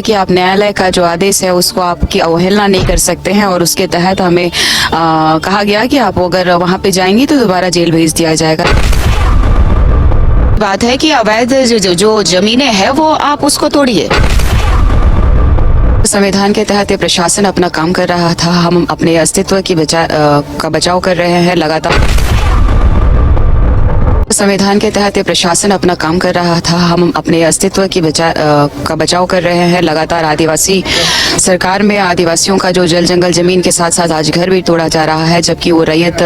कि आप न्यायालय का जो आदेश है उसको आपकी अवहेलना नहीं कर सकते हैं और उसके तहत हमें कहा गया कि आप अगर वहां पे जाएंगी तो दोबारा जेल भेज दिया जाएगा। बात है कि अवैध जो जमीनें हैं वो आप उसको तोड़िए। संविधान के तहत ये प्रशासन अपना काम कर रहा था, हम अपने अस्तित्व की बचाव कर रहे हैं लगातार। संविधान के तहत ये प्रशासन अपना काम कर रहा था, हम अपने अस्तित्व की बचाव कर रहे हैं लगातार। आदिवासी सरकार में आदिवासियों का जो जल जंगल जमीन के साथ साथ आज घर भी तोड़ा जा रहा है, जबकि वो रैयत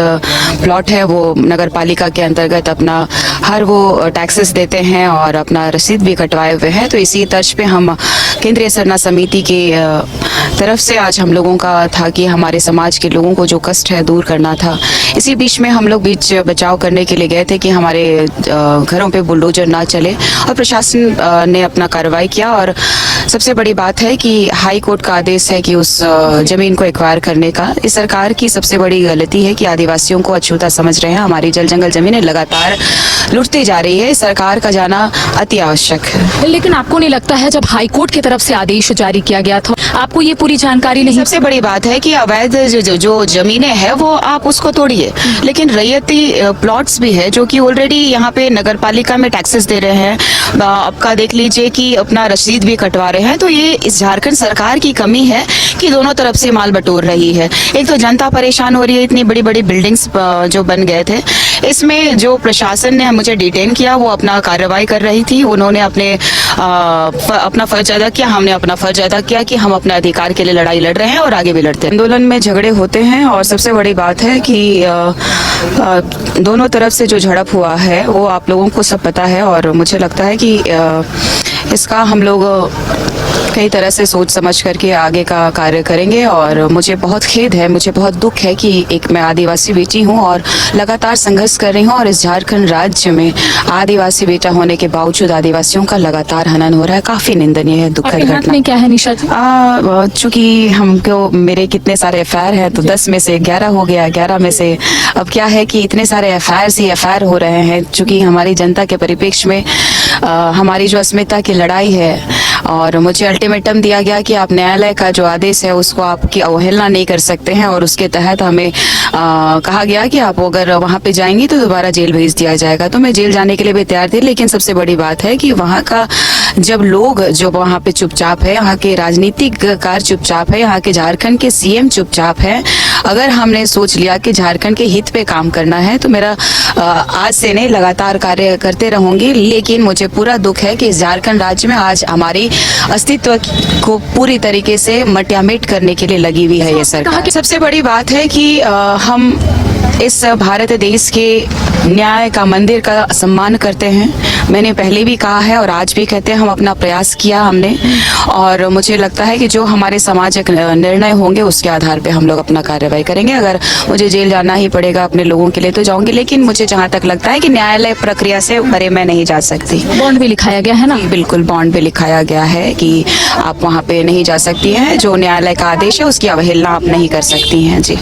प्लॉट है वो नगर पालिका के अंतर्गत अपना हर वो टैक्सेस देते हैं और अपना रसीद भी कटवाए हुए हैं। तो इसी तर्ज पे हम केंद्रीय सरना समिति की तरफ से आज हम लोगों का था कि हमारे समाज के लोगों को जो कष्ट है दूर करना था। इसी बीच में हम लोग बीच बचाव करने के लिए गए थे कि हमारे घरों पे बुलडोजर ना चले, और प्रशासन ने अपना कार्रवाई किया। और सबसे बड़ी बात है कि हाई कोर्ट का आदेश है कि उस जमीन को एक्वायर करने का। इस सरकार की सबसे बड़ी गलती है कि आदिवासियों को अछूता समझ रहे हैं। हमारी जल जंगल जमीनें लगातार लुटती जा रही है। इस सरकार का जाना अति आवश्यक है। लेकिन आपको नहीं लगता है जब हाई कोर्ट की तरफ से आदेश जारी किया गया था आपको ये पूरी जानकारी नहीं? सबसे बड़ी बात है कि अवैध जो जमीनें हैं वो आप उसको तोड़िए, लेकिन रैयती प्लॉट्स भी है जो कि ऑलरेडी यहाँ पे नगर पालिका में टैक्सेस दे रहे हैं। आपका देख लीजिए कि अपना रसीद भी कटवा रहे हैं। तो ये इस झारखंड सरकार की कमी है कि दोनों तरफ से माल बटोर रही है। एक तो जनता परेशान हो रही है, इतनी बड़ी बड़ी बिल्डिंग्स जो बन गए थे, इसमें जो प्रशासन ने मुझे डिटेन किया वो अपना कार्रवाई कर रही थी। उन्होंने अपना फर्ज अदा किया, हमने अपना फर्ज अदा किया कि हम अपने अधिकार के लिए लड़ाई लड़ रहे हैं और आगे भी लड़ते हैं। आंदोलन में झगड़े होते हैं और सबसे बड़ी बात है कि दोनों तरफ से जो झड़प हुआ है वो आप लोगों को सब पता है। और मुझे लगता है कि इसका हम लोग कई तरह से सोच समझ करके आगे का कार्य करेंगे। और मुझे बहुत खेद है, मुझे बहुत दुख है कि एक मैं आदिवासी बेटी हूं और लगातार संघर्ष कर रही हूं, और इस झारखंड राज्य में आदिवासी बेटा होने के बावजूद आदिवासियों का लगातार हनन हो रहा है। काफी निंदनीय है, दुखद घटना। क्या है निशा जी? चूंकि हमको मेरे कितने सारे एफआईआर है तो 10 में से 11 हो गया। 11 में से अब क्या है कि इतने सारे एफआईआर हो रहे हैं। चूंकि हमारी जनता के परिप्रेक्ष्य में हमारी जो अस्मिता की लड़ाई है, और मुझे अल्टीमेटम दिया गया कि आप न्यायालय का जो आदेश है उसको आपकी अवहेलना नहीं कर सकते हैं, और उसके तहत हमें कहा गया कि आप अगर वहां पे जाएंगी तो दोबारा जेल भेज दिया जाएगा। तो मैं जेल जाने के लिए भी तैयार थी, लेकिन सबसे बड़ी बात है कि वहां का जब लोग जो वहां पे चुपचाप है, यहाँ के राजनीतिक कार चुपचाप है, यहाँ के झारखंड के सीएम चुपचाप है। अगर हमने सोच लिया कि झारखंड के हित पे काम करना है तो मेरा आज से नहीं लगातार कार्य करते रहूंगी। लेकिन मुझे पूरा दुख है कि झारखंड राज्य में आज हमारी अस्तित्व को पूरी तरीके से मटियामेट करने के लिए लगी हुई है ये सरकार। सबसे बड़ी बात है कि हम इस भारत देश के न्याय का मंदिर का सम्मान करते हैं। मैंने पहले भी कहा है और आज भी कहते हैं, हम अपना प्रयास किया हमने, और मुझे लगता है कि जो हमारे सामाजिक निर्णय होंगे उसके आधार पे हम लोग अपना कार्रवाई करेंगे। अगर मुझे जेल जाना ही पड़ेगा अपने लोगों के लिए तो जाऊंगी, लेकिन मुझे जहाँ तक लगता है कि न्यायालय प्रक्रिया से परे मैं नहीं जा सकती। बॉन्ड भी लिखाया गया है ना? बिल्कुल, बॉन्ड पे लिखाया गया है कि आप वहाँ पे नहीं जा सकती हैं। जो न्यायालय का आदेश है उसकी अवहेलना आप नहीं कर सकती हैं। जी।